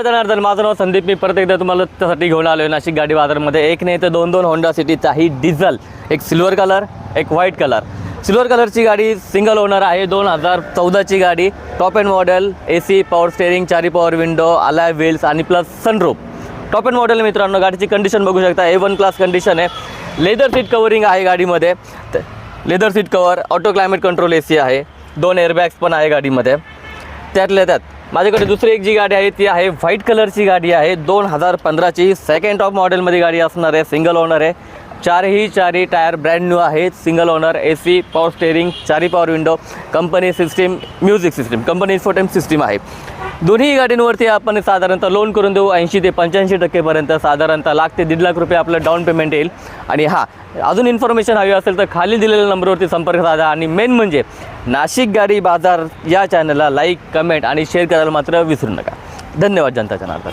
जनार्दन, माझं नाव संदीप. मी परत एकदा तुम्हाला त्यासाठी घेऊन आलो आहे नाशिक गाडी बाजारमध्ये. एक नाही तर दोन होंडा सिटीचा ही डिझेल, एक सिल्वर कलर, एक व्हाईट कलर. सिल्वर कलरची गाडी सिंगल ओनर आहे, 2014ची गाडी. Top end model, AC, power steering, 4 power window, alloy wheels आणि plus sunroof. Top end model मित्रांनो. गाडीची कंडिशन बघू शकता, A1 क्लास कंडिशन आहे. लेदर सीट कवरिंग आहे गाडीमध्ये. Leather seat cover, auto climate control AC आहे. 2 एअरबॅग्स पण आहे गाडीमध्ये. त्यातल्या त्यात माझ्याकडे दुसरी एक जी गाडी आहे ती आहे व्हाईट कलरची गाडी आहे. 2015ची सेकंड टॉप मॉडेलमध्ये गाडी असणार आहे. सिंगल ओनर आहे. चारही टायर ब्रँड न्यू आहेत. Single owner, AC, power steering, 4 power window, company system, music system, company infotainment system आहे. दोन्ही गाडींवरती आपण साधारणतः लोन करून देऊ 80 ते 85% साधारणतः ₹1 ते ₹1.5 लाख आपलं डाऊन पेमेंट येईल. आणि हां, अजून इन्फॉर्मेशन हवी असेल तर खाली दिलेल्या नंबरवरती संपर्क साधा. आणि मेन म्हणजे नाशिक गाडी बाजार या चॅनलला लाईक, कमेंट आणि शेअर करायला मात्र विसरू नका. धन्यवाद जनता जनार्दन.